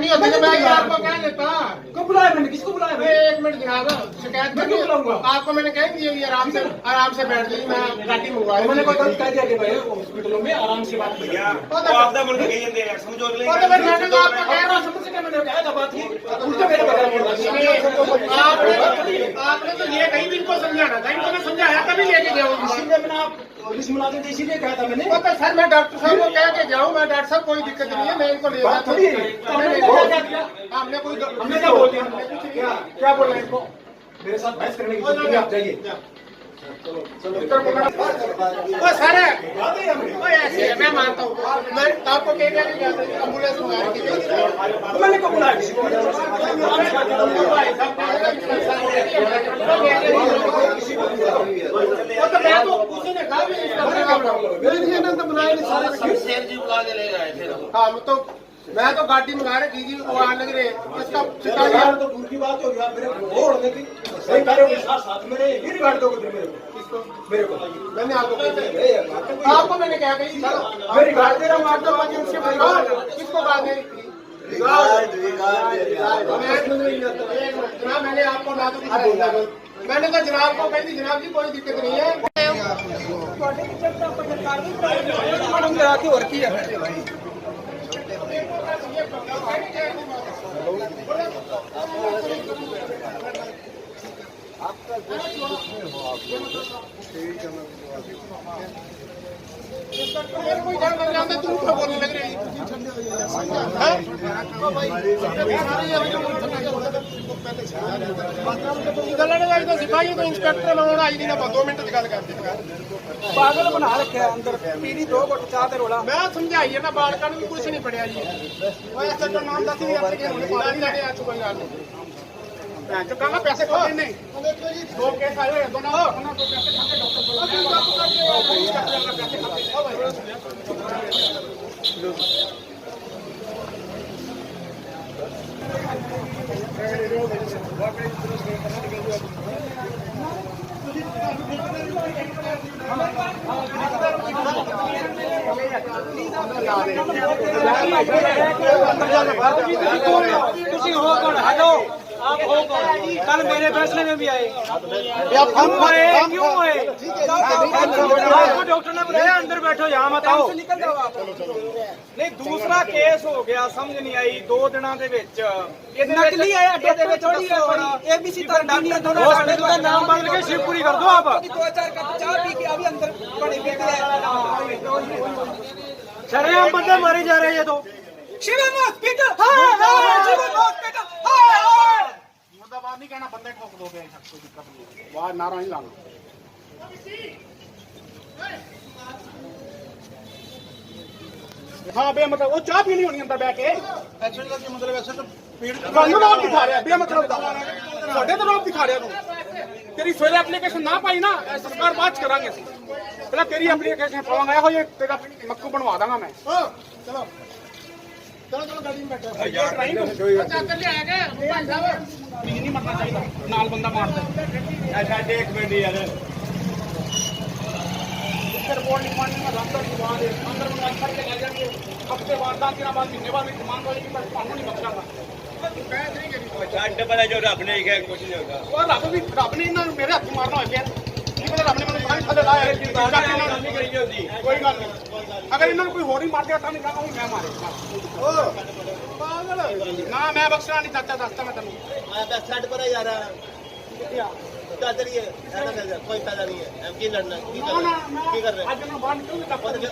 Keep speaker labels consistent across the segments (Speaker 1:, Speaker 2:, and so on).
Speaker 1: नहीं होती तो मैं यार को कह देता।
Speaker 2: कब बुलाया मैंने, किसको बुलाया भाई?
Speaker 1: 1 मिनट जनाब, शिकायत
Speaker 2: मैं क्यों बुलाऊंगा?
Speaker 1: आपको मैंने कह दिया ये आराम से बैठ जाइए, मैं गाड़ी मंगवा
Speaker 2: मैंने कोई गलत कह दिया कि भाई हॉस्पिटलों में आराम से बात करिए।
Speaker 3: वो आपदा मुल्क गई जंदे यार समझो अगले
Speaker 1: तो फिर मैंने तो आपको कह रहा
Speaker 2: समझ के मैंने कहा था बात की उल्टा मेरे बगैर बोल रहा
Speaker 1: आपने तो ये कहीं भी इनको समझाना था, इनको मैं समझाया तभी लेके गया हूँ।
Speaker 2: इसीलिए मैंने आप पुलिस मुलाजिम थे इसीलिए कहा था मैंने।
Speaker 1: तो सर मैं डॉक्टर साहब को कह के जाऊँ, मैं डॉक्टर साहब कोई दिक्कत नहीं है, मैं इनको ले
Speaker 2: बात थोड़ी है। हमने
Speaker 1: कोई
Speaker 2: क्या बोल दिया? क्या बोल रहे हैं इनको? मेरे साथ बहस करने की जरूरत नहीं, आप जाइए।
Speaker 1: वो सर वो ऐसे है, मैं मानता हूँ। मैं आपको कह दिया कि एम्बुलेंस मंगाने की
Speaker 2: मैंने को बुलाया किसी को?
Speaker 1: तो मैं तो उसी ने कहा भी मेरे लिए ना तो बनाए नहीं सारे
Speaker 4: शेर जी बुला के ले गए फिर
Speaker 1: हाँ तो मैं तो गाड़ी मंगा रखी थी, वो आने लग रहे इसका
Speaker 2: यार तो दूर की बात हो गई, मेरे को वो होने की सही कार्यों के साथ साथ मेरे ये नहीं बांट दोगे फिर मेरे को
Speaker 1: मैंने आपको मैंने क्या कही
Speaker 2: मेरी गाड़ी दे रहा हूँ आपको
Speaker 1: किसको गाड़ी दे जनाब मैंने आपको ना तो कुछ बोला, मैंने तो जनाब को कही थी जनाब जी कोई दिक्कत नहीं है। कोई जान लग रहा तुम क्या बोलने लग रही सिपाही तो इंस्पेक्टर बनाना आई नहीं ना 2 मिनट की गल करते
Speaker 2: पागल बना रखे अंदर पीड़ी 2 घुट चाह ते रोला
Speaker 1: मैं समझाइए ना बालका भी कुछ नहीं पढ़िया जी वैसे तो नाम दस कोई गल नहीं जो कहना पैसे खाते नहीं 2 केस आए हुए दोनों पैसे खाते
Speaker 2: आप हो कौन? कल मेरे फैसले में भी आए, हम आए क्यों आए? आपको डॉक्टर ने बुलाया अंदर बैठो यहाँ मत आओ। नहीं दूसरा केस हो गया समझ नहीं आई 2 दिनों के विच नकली है अड्डे दे विच थोड़ी है एबीसी तो डाली है दोनों हॉस्पिटल का नाम बदल के शिवपुरी कर दो आप 2-4 कप चाय पी के अभी अंदर पड़े पीते हैं शरेआम बंदे मारे जा रहे हैं ये तो शिवम हॉस्पिटल शिवम हॉस्पिटल
Speaker 1: मुर्दाबाद नहीं कहना बंदे ठोक दोगे कोई दिक्कत नहीं वाह नारा नहीं लाना हाँ बे मतलब वो चाह पीनी होनी अंदर बैठ के एक्चुअली का मतलब ऐसे तो ਤੁਹਾਨੂੰ ਰੋਬ ਦਿਖਾ ਰਿਹਾ ਬੇ ਮਤਲਬ ਦਾ ਸਾਡੇ ਤੇ ਰੋਬ ਦਿਖਾ ਰਿਹਾ ਤੂੰ ਤੇਰੀ ਸਵੇਰੇ ਐਪਲੀਕੇਸ਼ਨ ਨਾ ਪਾਈ ਨਾ ਸਰਕਾਰ ਬਾਅਦ ਚ ਕਰਾਂਗੇ ਅਸੀਂ ਪਹਿਲਾਂ ਤੇਰੀ ਐਪਲੀਕੇਸ਼ਨ ਪਾਵਾਂਗਾ ਇਹੋ ਜੇ ਤੇਰਾ ਮੱਕੂ ਬਣਵਾ ਦਾਂਗਾ ਮੈਂ ਚਲੋ ਚਲੋ ਗੱਡੀ में बैठो अच्छा कर ले आएगा भाई साहब नहीं मरना चाहिए नाल बंदा मार दे
Speaker 3: अच्छा देख बेटी यार
Speaker 1: रिपोर्ट लिखवानी में अंदर मंगा करके ले जाएंगे हफ्ते बाद 10 दिन बाद महीने बाद मांग वाले की पास नहीं बचाऊंगा
Speaker 3: छाट पता जो रब ने क्या कुछ नहीं होगा
Speaker 1: और रब ने इन्होंने मेरे हाथ मारना हो फिर नहीं पता रब ने मैंने पानी थले लाया कोई गल नहीं अगर इन्होंने कोई होर ही मार दिया नहीं कहा मैं मारे पागल ना मैं बख्शना नहीं चाहता दसता मैं तेन
Speaker 4: मैं साइड पर है यार चलिए कोई फायदा नहीं है हम की लड़ना की कर रहे
Speaker 1: आज मैं बाहर क्यों नहीं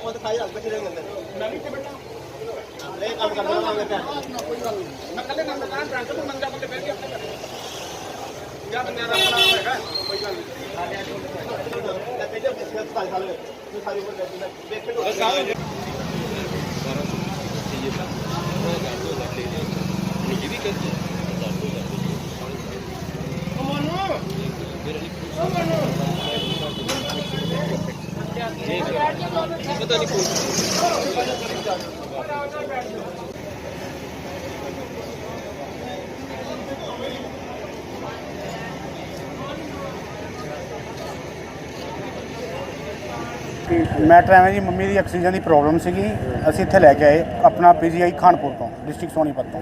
Speaker 4: वो तो खाई बैठे रहेंगे अंदर
Speaker 1: मैं नहीं बेटा
Speaker 4: नहीं काम करना मांगते हैं
Speaker 1: कोई गल नहीं मैं कल ना दुकान ब्रांच में मंगा के बैठ गया या बंदे का अपना होगा कोई गल नहीं
Speaker 3: पता नहीं
Speaker 5: ਮੈਟਰ ਐਵੇਂ ਜੀ, ਮੰਮੀ ਦੀ ਆਕਸੀਜਨ ਦੀ ਪ੍ਰੋਬਲਮ ਸੀਗੀ। ਅਸੀਂ ਇੱਥੇ ਲੈ ਕੇ ਆਏ ਆਪਣਾ PGI ਖਾਨਪੁਰ ਤੋਂ, ਡਿਸਟ੍ਰਿਕਟ ਸੋਨੀਪਤ ਤੋਂ।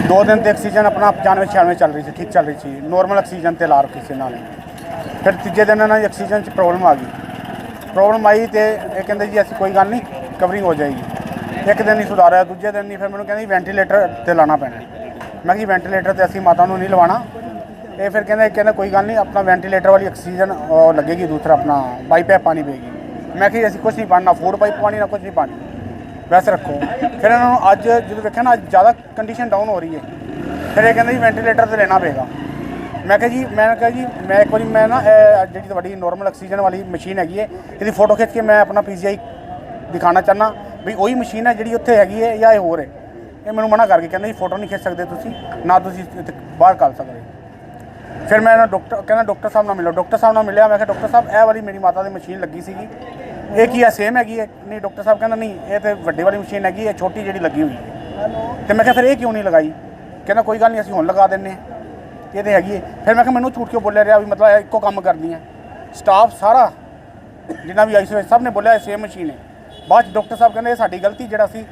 Speaker 5: 2 ਦਿਨ ਤੇ ਆਕਸੀਜਨ ਆਪਣਾ 95-96 ਚੱਲ ਰਹੀ ਸੀ, ਠੀਕ ਚੱਲ ਰਹੀ ਸੀ, ਨੋਰਮਲ ਆਕਸੀਜਨ ਤੇ ਲਾ ਰੱਖੀ ਸੀ ਇਹਨਾਂ ਨੇ। ਫਿਰ ਤੀਜੇ ਦਿਨ ਇਹਨਾਂ ਦੀ ਆਕਸੀਜਨ 'ਚ ਪ੍ਰੋਬਲਮ ਆ ਗਈ। ਪ੍ਰੋਬਲਮ ਆਈ ਤੇ ਇਹ ਕਹਿੰਦੇ ਜੀ ਅਸੀਂ ਕੋਈ ਗੱਲ ਨਹੀਂ, ਕਵਰਿੰਗ ਹੋ ਜਾਏਗੀ। ਇੱਕ ਦਿਨ ਨਹੀਂ ਸੁਧਾਰਿਆ, ਦੂਜੇ ਦਿਨ ਨਹੀਂ, ਫਿਰ ਮੈਨੂੰ ਕਹਿੰਦੇ ਵੈਂਟੀਲੇਟਰ ਤੇ ਲਾਣਾ ਪੈਣਾ। ਮੈਂ ਕਿਹਾ ਵੈਂਟੀਲੇਟਰ ਤੇ ਅਸੀਂ ਮਾਤਾ ਨੂੰ ਨਹੀਂ ਲਵਾਉਣਾ। ਇਹ ਫਿਰ ਕਹਿੰਦੇ ਕੋਈ ਗੱਲ ਨਹੀਂ, ਆਪਣਾ ਵੈਂਟੀਲੇਟਰ ਵਾਲੀ ਆਕਸੀਜਨ ਲੱਗੇਗੀ, ਦੂਸਰਾ ਆਪਣਾ ਬਾਈਪੈਪ ਪਾਣੀ ਪਏਗੀ। ਮੈਂ ਕਿਹਾ ਅਸੀਂ ਕੁਛ ਨਹੀਂ ਪਾਣਾ, ਫੂਡ ਪਾਈਪ ਪਾਣੀ ਨਾ ਕੁਛ ਨਹੀਂ ਪਾਣੀ, ਵੈਸੇ ਰੱਖੋ। ਫਿਰ ਇਹਨਾਂ ਨੂੰ ਅੱਜ ਜਦੋਂ ਵੇਖਿਆ ਨਾ, ਅੱਜ ਜ਼ਿਆਦਾ ਕੰਡੀਸ਼ਨ ਡਾਊਨ ਹੋ ਰਹੀ ਹੈ। ਫਿਰ ਇਹ ਕਹਿੰਦੇ ਜੀ ਵੈਂਟੀਲੇਟਰ ਤੇ ਲੈਣਾ ਪਏਗਾ। ਮੈਂ ਕਿਹਾ ਜੀ ਮੈਂ ਇੱਕ ਵਾਰੀ ਮੈਂ ਨਾ ਜਿਹੜੀ ਤੁਹਾਡੀ ਨੋਰਮਲ ਆਕਸੀਜਨ ਵਾਲੀ ਮਸ਼ੀਨ ਹੈਗੀ ਹੈ, ਇਹਦੀ ਫੋਟੋ ਖਿੱਚ ਕੇ ਮੈਂ ਆਪਣਾ PGI ਦਿਖਾਉਣਾ ਚਾਹੁੰਦਾ ਵੀ ਉਹੀ ਮਸ਼ੀਨ ਹੈ ਜਿਹੜੀ ਉੱਥੇ ਹੈਗੀ ਹੈ ਜਾਂ ਇਹ ਹੋਰ ਹੈ। ਇਹ ਮੈਨੂੰ ਮਨਾ ਕਰਕੇ ਕਹਿੰਦੇ ਜੀ ਫੋਟੋ ਨਹੀਂ ਖਿੱਚ ਸਕਦੇ ਤੁਸੀਂ, ਨਾ ਤੁਸੀਂ ਬਾਹਰ ਕਰ ਸਕਦੇ। ਫਿਰ ਮੈਂ ਡਾਕਟਰ ਸਾਹਿਬ ਨਾਲ ਮਿਲਿਆ। ਡਾਕਟਰ ਸਾਹਿਬ ਨਾਲ ਮਿਲਿਆ, ਮੈਂ ਕਿਹਾ ਡਾਕਟਰ ਸਾਹਿਬ ਇਹ ਵਾਲੀ ਮੇਰੀ ਮਾਤਾ ਦੀ ਮਸ਼ੀਨ ਲੱਗੀ ਸੀਗੀ, ਇਹ ਕੀ ਹੈ, ਸੇਮ ਹੈਗੀ ਹੈ? ਨਹੀਂ, ਡਾਕਟਰ ਸਾਹਿਬ ਕਹਿੰਦਾ ਨਹੀਂ, ਇਹ ਤਾਂ ਵੱਡੀ ਵਾਲੀ ਮਸ਼ੀਨ ਹੈਗੀ, ਇਹ ਛੋਟੀ ਜਿਹੜੀ ਲੱਗੀ ਹੋਈ ਹੈ। ਅਤੇ ਮੈਂ ਕਿਹਾ ਫਿਰ ਇਹ ਕਿਉਂ ਨਹੀਂ ਲਗਾਈ? ਕਹਿੰਦਾ ਕੋਈ ਗੱਲ ਨਹੀਂ, ਅਸੀਂ ਹੁਣ ਲਗਾ ਦਿੰਦੇ ਹਾਂ, ਇਹ ਤਾਂ ਹੈਗੀ ਹੈ। ਫਿਰ ਮੈਂ ਕਿਹਾ ਮੈਨੂੰ ਝੂਠ ਕਿਉਂ ਬੋਲਿਆ ਰਿਹਾ ਵੀ ਮਤਲਬ ਇੱਕੋ ਕੰਮ ਕਰਦੀ ਹੈ। ਸਟਾਫ ਸਾਰਾ ਜਿੰਨਾ ਵੀ ਆਈਸੀਯੂ ਸਭ ਨੇ ਬੋਲਿਆ ਇਹ ਸੇਮ ਮਸ਼ੀਨ ਹੈ। ਬਾਅਦ 'ਚ ਡਾਕਟਰ ਸਾਹਿਬ ਕਹਿੰਦੇ ਇਹ ਸਾਡੀ ਗਲਤੀ, ਜਿਹੜਾ ਅਸੀਂ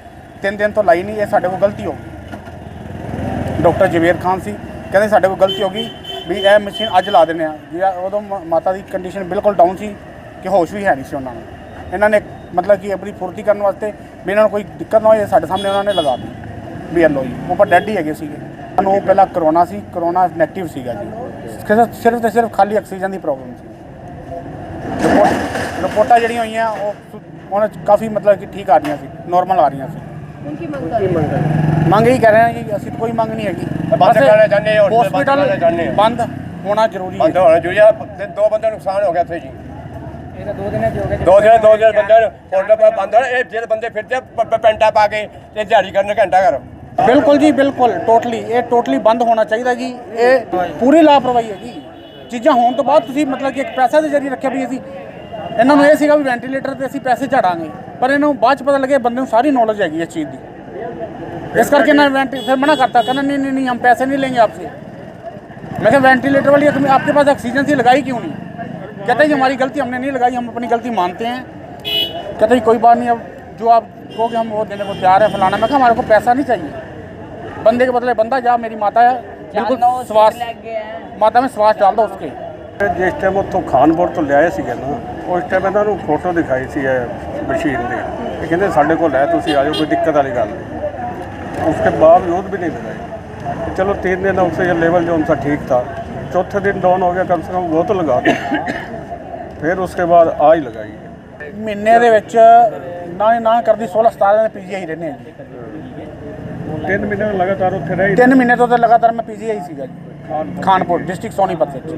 Speaker 5: 3 ਦਿਨ ਤੋਂ ਲਾਈ ਨਹੀਂ, ਇਹ ਸਾਡੇ ਕੋਲ ਗਲਤੀ ਹੋ ਗਈ। ਡਾਕਟਰ ਜਵੇਦ ਖਾਨ ਸੀ, ਕਹਿੰਦੇ ਸਾਡੇ ਕੋਲ ਗਲਤੀ ਹੋ ਗਈ ਵੀ ਇਹ ਮਸ਼ੀਨ ਅੱਜ ਲਾ ਦਿੰਦੇ ਹਾਂ। ਜੀ ਉਦੋਂ ਮਾਤਾ ਦੀ ਕੰਡੀਸ਼ਨ ਬਿਲਕੁਲ ਡਾਊਨ ਸੀ ਕਿ ਹੋਸ਼ ਵੀ ਹੈ ਨਹੀਂ ਸੀ ਉਹਨਾਂ ਨੂੰ। ਇਹਨਾਂ ਨੇ ਮਤਲਬ ਕਿ ਆਪਣੀ ਫੁਰਤੀ ਕਰਨ ਵਾਸਤੇ ਵੀ ਇਹਨਾਂ ਨੂੰ ਕੋਈ ਦਿੱਕਤ ਨਾ ਹੋਏ, ਸਾਡੇ ਸਾਹਮਣੇ ਉਹਨਾਂ ਨੇ ਲਗਾ ਦਿੱਤੀ ਵੀ ਐਲੋ ਜੀ। ਉੱਪਰ ਡੈਡ ਹੀ ਹੈਗੇ ਸੀਗੇ। ਸਾਨੂੰ ਪਹਿਲਾਂ ਕਰੋਨਾ ਸੀ, ਕਰੋਨਾ ਨੈਗੇਟਿਵ ਸੀਗਾ ਜੀ। ਸਿਰਫ ਤੇ ਸਿਰਫ ਖਾਲੀ ਆਕਸੀਜਨ ਦੀ ਪ੍ਰੋਬਲਮ ਸੀ। ਰਿਪੋਰਟਾਂ ਜਿਹੜੀਆਂ ਹੋਈਆਂ ਉਹਨਾਂ 'ਚ ਕਾਫੀ ਮਤਲਬ ਕਿ ਠੀਕ ਆ ਰਹੀਆਂ ਸੀ, ਨੋਰਮਲ ਆ ਰਹੀਆਂ ਸੀ। ਮੰਗ ਹੀ ਕਰ ਰਹੇ ਹਾਂ ਜੀ, ਅਸੀਂ ਕੋਈ ਮੰਗ ਨਹੀਂ ਹੈਗੀ। ਹਸਪੀਟਲ ਬੰਦ ਹੋਣਾ ਜ਼ਰੂਰੀ ਹੈ।
Speaker 3: 2 ਬੰਦੇ ਨੁਕਸਾਨ ਹੋ ਗਿਆ ਇੱਥੇ ਜੀ। ਇਹ ਤਾਂ 2 ਦਿਨ ਬੰਦੇ ਨੂੰ ਬੰਦ ਹੋਣਾ। ਇਹ ਜਿਹੜੇ ਬੰਦੇ ਫਿਰਦੇ ਪੈਂਟਾ ਪਾ ਕੇ ਤੇ ਦਿਹਾੜੀ ਕਰਨ ਘੰਟਾ ਘਰ।
Speaker 5: ਬਿਲਕੁਲ ਜੀ, ਬਿਲਕੁਲ ਇਹ ਟੋਟਲੀ ਬੰਦ ਹੋਣਾ ਚਾਹੀਦਾ ਜੀ। ਇਹ ਪੂਰੀ ਲਾਪਰਵਾਹੀ ਹੈ ਜੀ। ਚੀਜ਼ਾਂ ਹੋਣ ਤੋਂ ਬਾਅਦ ਤੁਸੀਂ ਮਤਲਬ ਕਿ ਇੱਕ ਪੈਸਾ ਦੇ ਜ਼ਰੀਏ ਰੱਖਿਆ ਵੀ ਅਸੀਂ ਇਹਨਾਂ ਨੂੰ ਇਹ ਸੀਗਾ ਵੀ ਵੈਂਟੀਲੇਟਰ ਤੇ ਅਸੀਂ ਪੈਸੇ ਝਾੜਾਂਗੇ, ਪਰ ਇਹਨਾਂ ਨੂੰ ਬਾਅਦ 'ਚ ਪਤਾ ਲੱਗਿਆ ਬੰਦੇ ਨੂੰ ਸਾਰੀ ਨੌਲੇਜ ਹੈਗੀ ਇਸ चीज़ की। इस करके ना फिर मना करता, कहना नहीं हम पैसे नहीं लेंगे आपसे। मैं कहा वेंटिलेटर वाली आपके पास ऑक्सीजन थी, लगाई क्यों नहीं? कहता है हमारी गलती, हमने नहीं लगाई, हम अपनी गलती मानते हैं। कहता है कोई बात नहीं, अब जो आप कहोगे हम वो देने को तैयार है फलाना। मैं कहा हमारे को पैसा नहीं चाहिए, बंदे के बदले बंदा जा। मेरी माता है बिल्कुल श्वास, माता में श्वास डाल दो उसके।
Speaker 6: जिस टाइम उत्थों खानपुर तो लियाए सीगे ना, उस टाइम इन्हों फोटो दिखाई सी मशीन की, कहते साढ़े को लै तुसीं आ जाओ, कोई दिक्कत वाली गल नहीं। उसके बावजूद भी नहीं लगाई। चलो 3 दिन ऑक्सीजन लेवल जो उनका ठीक था, चौथे दिन डाउन हो गया, कम से कम वो तो लगा दो। फिर उसके बाद आ ही लगाई है।
Speaker 5: महीने ਦੇ ਵਿੱਚ ਨਾ ਕਰਦੀ 16-17 ਦਿਨ PGI ਰਹਿੰਦੇ ਹਾਂ ਜੀ।
Speaker 6: 3 ਮਹੀਨੇ ਲਗਾਤਾਰ ਉੱਥੇ ਰਹੇ।
Speaker 5: 3 ਮਹੀਨੇ ਤੋਂ ਤਾਂ ਲਗਾਤਾਰ ਮੈਂ PGI ਸੀਗਾ ਜੀ, ਖਾਨਪੁਰ ਡਿਸਟ੍ਰਿਕਟ ਸੋਨੀਪਤ ਵਿੱਚ।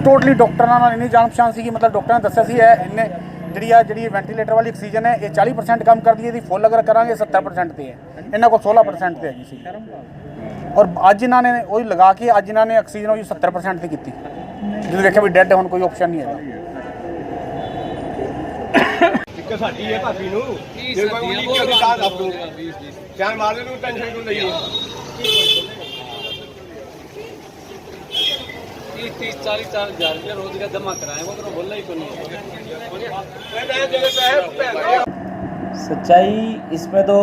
Speaker 5: ਟੋਟਲੀ ਡਾਕਟਰਾਂ ਨਾਲ ਇੰਨੀ ਜਾਣ ਪਛਾਣ ਸੀਗੀ, ਮਤਲਬ ਡਾਕਟਰਾਂ ਨੇ ਦੱਸਿਆ ਸੀ ਇਹਨੇ ਜਿਹੜੀ ਵੈਂਟੀਲੇਟਰ ਵਾਲੀ ਆਕਸੀਜਨ ਹੈ ਇਹ 40% ਕੰਮ ਕਰਦੀ ਹੈ, ਇਹਦੀ ਫੁੱਲ ਅਗਰ ਕਰਾਂਗੇ 70% ਤੇ ਹੈ, ਇਹਨਾਂ ਕੋਲ 16% ਤੇ ਹੈਗੀ ਸੀ। ਔਰ ਅੱਜ ਇਹਨਾਂ ਨੇ ਉਹੀ ਲਗਾ ਕੇ ਅੱਜ ਇਹਨਾਂ ਨੇ ਆਕਸੀਜਨ ਉਹੀ 70% ਤੇ ਕੀਤੀ। ਜਦੋਂ ਦੇਖਿਆ ਵੀ ਡੈਡ ਹੁਣ ਕੋਈ ਆਪਸ਼ਨ ਨਹੀਂ ਹੈਗਾ।
Speaker 3: ਦਿੱਕਤ ਸਾਡੀ ਹੈ ਭਾਬੀ ਨੂੰ, ਜੇ ਕੋਈ ਉਲੀ ਕੇ ਉਹਦੀ ਸਾਥ ਆਪ ਨੂੰ ਜਾਨ ਮਾਰਦੇ ਨੂੰ ਟੈਨਸ਼ਨ ਕਿਉਂ ਲਈਏ?
Speaker 2: 30-40 हज़ार रुपया रोज का जमा कराए, वो तो बोलना ही को नहीं।
Speaker 7: सच्चाई इसमें तो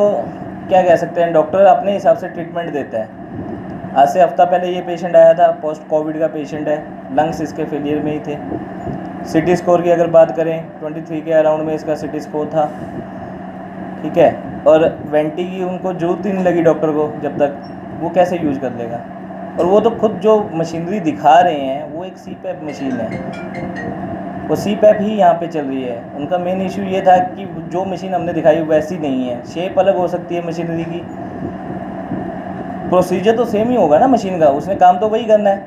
Speaker 7: क्या कह सकते हैं, डॉक्टर अपने हिसाब से ट्रीटमेंट देता है। आज से हफ्ता पहले ये पेशेंट आया था, पोस्ट कोविड का पेशेंट है, लंग्स इसके फेलियर में ही थे। सिटी स्कोर की अगर बात करें 23 के अराउंड में इसका सिटी स्कोर था, ठीक है। और वेंटी की उनको जरूरत ही नहीं लगी डॉक्टर को, जब तक वो कैसे यूज़ कर लेगा। और वो तो खुद जो मशीनरी दिखा रहे हैं वो एक CPAP मशीन है, वो CPAP ही यहाँ पे चल रही है। उनका मेन इशू ये था कि जो मशीन हमने दिखाई वैसी नहीं है, शेप अलग हो सकती है मशीनरी की, प्रोसीजर तो सेम ही होगा ना मशीन का, उसने काम तो वही करना है।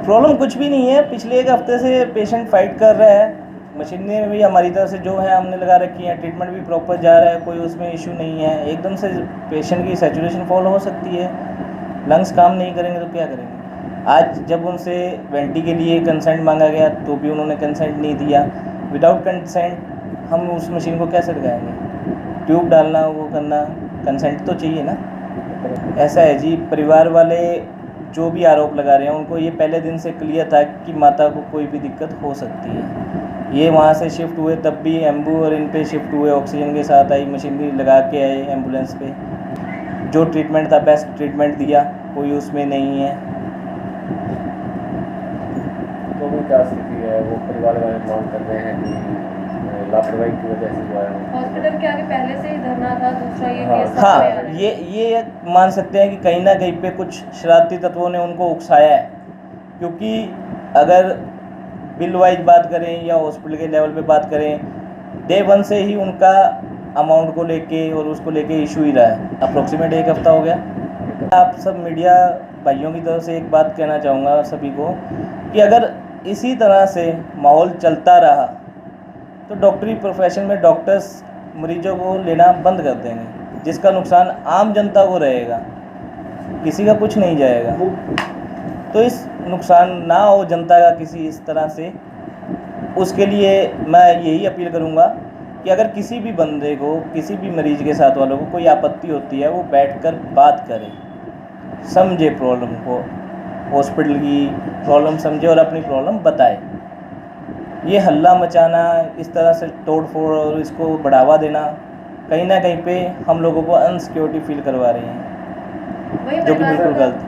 Speaker 7: प्रॉब्लम कुछ भी नहीं है, पिछले 1 हफ्ते से पेशेंट फाइट कर रहा है, मशीनें भी हमारी तरफ से जो है हमने लगा रखी है, ट्रीटमेंट भी प्रॉपर जा रहा है, कोई उसमें इशू नहीं है। एकदम से पेशेंट की सैचुरेशन फॉल हो सकती है, लंग्स काम नहीं करेंगे तो क्या करेंगे। आज जब उनसे वेंटी के लिए कंसेंट मांगा गया तो भी उन्होंने कंसेंट नहीं दिया। विदाउट कंसेंट हम उस मशीन को कैसे लगाएंगे? ट्यूब डालना, वो करना, कंसेंट तो चाहिए ना। ऐसा है जी, परिवार वाले जो भी आरोप लगा रहे हैं उनको ये पहले दिन से क्लियर था कि माता को कोई भी दिक्कत हो सकती है। ये वहाँ से शिफ्ट हुए तब भी एम्बू और इन पे शिफ्ट हुए, ऑक्सीजन के साथ आई, मशीनरी लगा के आए एम्बुलेंस पे। जो ट्रीटमेंट था बेस्ट ट्रीटमेंट दिया, कोई उसमें नहीं है।
Speaker 8: तो वो क्या स्थिति है, वो परिवार वाले मांग कर रहे हैं कि लापरवाही की वजह से हुआ है।
Speaker 9: हॉस्पिटल के आगे पहले से ही धरना था, दूसरा ये केस
Speaker 7: हाँ, ये मान सकते हैं कि कहीं ना कहीं पे कुछ शरारती तत्वों ने उनको उकसाया है, क्योंकि अगर बिल वाइज बात करें या हॉस्पिटल के लेवल पे बात करें, डे 1 से ही उनका अमाउंट को लेके और उसको लेके इशू ही रहा है। अप्रोक्सीमेट 1 हफ्ता हो गया। आप सब मीडिया भाइयों की तरफ से एक बात कहना चाहूँगा सभी को कि अगर इसी तरह से माहौल चलता रहा तो डॉक्टरी प्रोफेशन में डॉक्टर्स मरीजों को लेना बंद कर देंगे, जिसका नुकसान आम जनता को रहेगा, किसी का कुछ नहीं जाएगा। तो इस नुकसान ना हो जनता का किसी इस तरह से, उसके लिए मैं यही अपील करूँगा कि अगर किसी भी बंदे को, किसी भी मरीज के साथ वालों को कोई आपत्ति होती है, वो बैठकर बात करे, समझे प्रॉब्लम को, हॉस्पिटल की प्रॉब्लम समझे और अपनी प्रॉब्लम बताए। ये हल्ला मचाना, इस तरह से तोड़ फोड़ और इसको बढ़ावा देना कहीं ना कहीं पे हम लोगों को अनसिक्योरिटी फील करवा रही हैं, जो कि बिल्कुल गलत।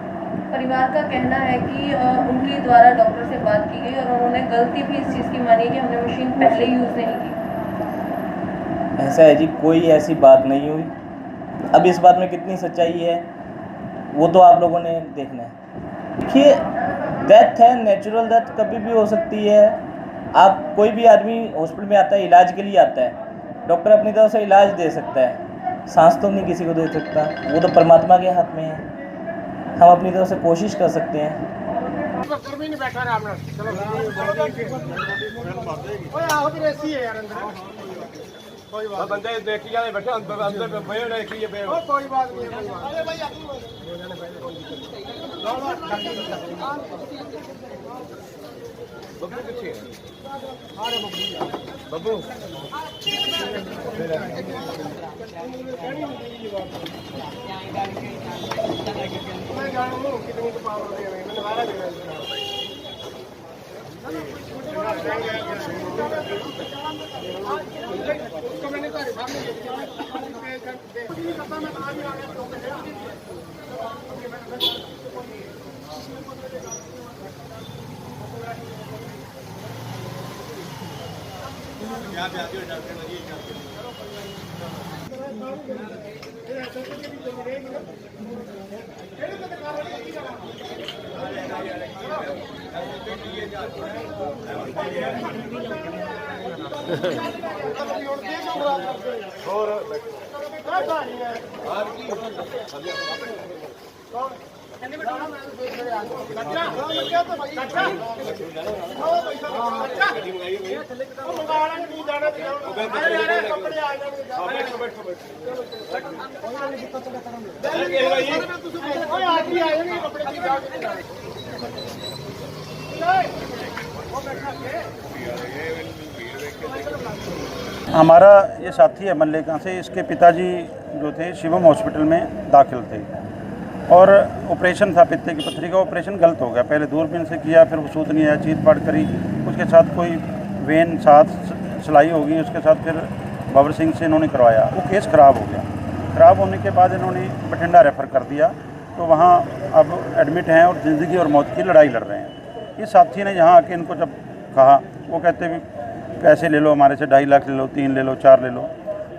Speaker 9: परिवार का कहना है कि उनके द्वारा डॉक्टर से बात की गई और उन्होंने गलती भी इस चीज़ की मानी है कि हमने मशीन पहले यूज़ नहीं की।
Speaker 7: ऐसा है जी, कोई ऐसी बात नहीं हुई। अब इस बात में कितनी सच्चाई है वो तो आप लोगों ने देखना है। देखिए, डेथ है, नेचुरल डेथ कभी भी हो सकती है। आप कोई भी आदमी हॉस्पिटल में आता है, इलाज के लिए आता है, डॉक्टर अपनी तरफ से इलाज दे सकता है, सांस तो नहीं किसी को दे सकता, वो तो परमात्मा के हाथ में है। हम अपनी तरफ से कोशिश कर सकते हैं।
Speaker 3: बंदे देखी जाए बैठे अंदर कोई बात बब्बू
Speaker 5: हमारा ये साथी है मल्लिका से, इसके पिताजी जो थे शिवम हॉस्पिटल में दाखिल थे और ऑपरेशन था, पित्ते की पथरी का ऑपरेशन गलत हो गया। पहले दूरबीन से किया, फिर वो सूत नहीं आया, चीर फाड़ करी, उसके साथ कोई वेन साथ सिलाई होगी, उसके साथ फिर बाबर सिंह से इन्होंने करवाया। वो केस ख़राब हो गया। ख़राब होने के बाद इन्होंने बठिंडा रेफ़र कर दिया, तो वहाँ अब एडमिट हैं और ज़िंदगी और मौत की लड़ाई लड़ रहे हैं। इस साथी ने यहाँ आके इनको जब कहा, वो कहते भी पैसे ले लो हमारे से, 2.5 लाख ले लो, 3 ले लो, 4 ले लो।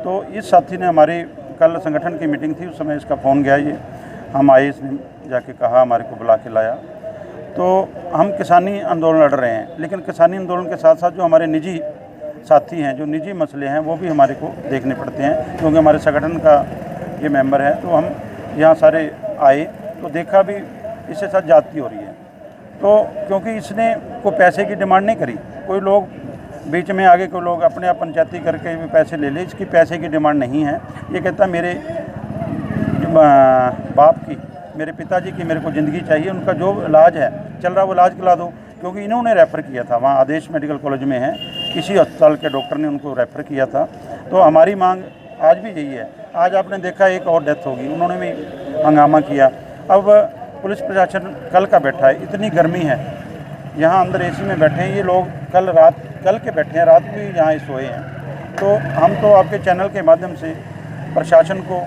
Speaker 5: तो इस साथी ने हमारी कल संगठन की मीटिंग थी, उस समय इसका फ़ोन गया, ये हम आए, इसने जाके कहा, हमारे को बुला के लाया। तो हम किसानी आंदोलन लड़ रहे हैं, लेकिन किसानी आंदोलन के साथ साथ जो हमारे निजी साथी हैं, जो निजी मसले हैं, वो भी हमारे को देखने पड़ते हैं, क्योंकि हमारे संगठन का ये मेंबर है। तो हम यहाँ सारे आए तो देखा भी इसके साथ जाती हो रही है। तो क्योंकि इसने कोई पैसे की डिमांड नहीं करी, कोई लोग बीच में आगे कोई लोग अपने आप पंचायती करके भी पैसे ले ले, इसकी पैसे की डिमांड नहीं है। ये कहता मेरे बाप की, मेरे पिताजी की मेरे को ज़िंदगी चाहिए, उनका जो इलाज है चल रहा वो इलाज करा दो, क्योंकि इन्होंने रेफ़र किया था, वहाँ आदेश मेडिकल कॉलेज में है, किसी अस्पताल के डॉक्टर ने उनको रेफ़र किया था। तो हमारी मांग आज भी यही है। आज आपने देखा एक और डेथ होगी, उन्होंने भी हंगामा किया। अब पुलिस प्रशासन कल का बैठा है, इतनी गर्मी है, यहाँ अंदर एसी में बैठे हैं ये लोग, कल के बैठे हैं, रात भी यहाँ सोए हैं। तो हम तो आपके चैनल के माध्यम से प्रशासन को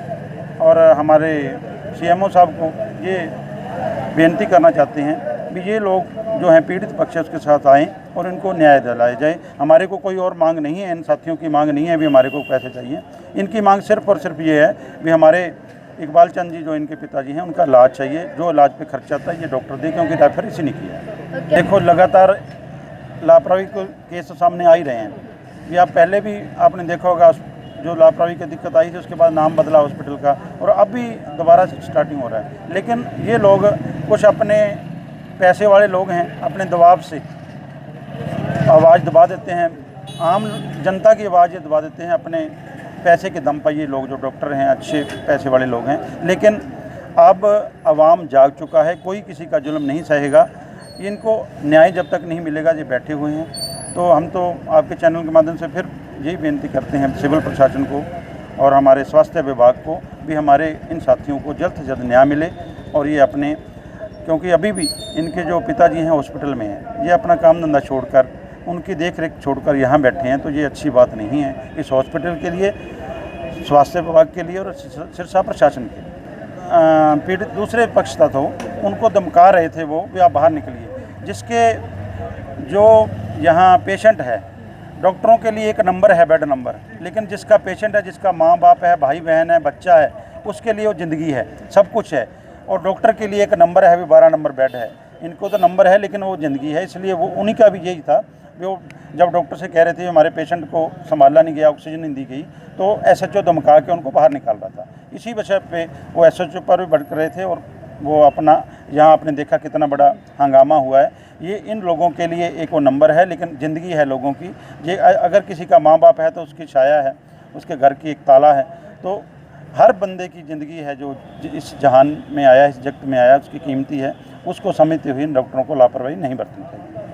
Speaker 5: और हमारे CMO साहब को ये बेनती करना चाहते हैं कि ये लोग जो हैं पीड़ित पक्ष उसके साथ आएँ और इनको न्याय दिलाया जाए। हमारे को कोई और मांग नहीं है, इन साथियों की मांग नहीं है भी हमारे को पैसे चाहिए। इनकी मांग सिर्फ और सिर्फ ये है भी हमारे इकबाल चंद जी जो इनके पिताजी हैं उनका इलाज चाहिए, जो इलाज पे खर्चा आता है ये डॉक्टर दे, क्योंकि रेफर इसी ने किया है। देखो लगातार लापरवाही को केस सामने आ ही रहे हैं। ये आप पहले भी आपने देखा होगा जो लापरवाही की दिक्कत आई थी उसके बाद नाम बदला हॉस्पिटल का और अब भी दोबारा से स्टार्टिंग हो रहा है। लेकिन ये लोग कुछ अपने पैसे वाले लोग हैं, अपने दबाव से आवाज़ दबा देते हैं, आम जनता की आवाज़ ये दबा देते हैं अपने पैसे के दम पर। ये लोग जो डॉक्टर हैं अच्छे पैसे वाले लोग हैं, लेकिन अब आवाम जाग चुका है, कोई किसी का जुल्म नहीं सहेगा। इनको न्याय जब तक नहीं मिलेगा ये बैठे हुए हैं। तो हम तो आपके चैनल के माध्यम से फिर यही बेनती करते हैं सिविल प्रशासन को और हमारे स्वास्थ्य विभाग को भी हमारे इन साथियों को जल्द से जल्द न्याय मिले और ये अपने, क्योंकि अभी भी इनके जो पिताजी हैं हॉस्पिटल में हैं, ये अपना काम धंधा छोड़कर उनकी देख रेख छोड़कर यहाँ बैठे हैं, तो ये अच्छी बात नहीं है इस हॉस्पिटल के लिए, स्वास्थ्य विभाग के लिए और सिरसा प्रशासन के लिए। पीड़ित दूसरे पक्ष था तो उनको धमका रहे थे वो भी आप बाहर निकलिए। जिसके जो यहाँ पेशेंट है, डॉक्टरों के लिए एक नंबर है, बेड नंबर, लेकिन जिसका पेशेंट है, जिसका माँ बाप है, भाई बहन है, बच्चा है, उसके लिए वो ज़िंदगी है, सब कुछ है। और डॉक्टर के लिए एक नंबर है, भी 12 नंबर बेड है। इनको तो नंबर है लेकिन वो ज़िंदगी है, इसलिए वो उन्हीं का भी यही था। वो जब डॉक्टर से कह रहे थे हमारे पेशेंट को संभाला नहीं गया, ऑक्सीजन नहीं दी गई, तो SHO धमका के उनको बाहर निकाल रहा था। इसी वजह पे वो SHO पर भी भड़क रहे थे और वो अपना यहाँ आपने देखा कितना बड़ा हंगामा हुआ है। ये इन लोगों के लिए एक वो नंबर है, लेकिन ज़िंदगी है लोगों की। ये अगर किसी का माँ बाप है तो उसकी छाया है, उसके घर की एक ताला है। तो हर बंदे की ज़िंदगी है जो इस जहान में आया, इस जगत में आया, उसकी कीमती है। उसको समझते हुए इन डॉक्टरों को लापरवाही नहीं बरतनी चाहिए।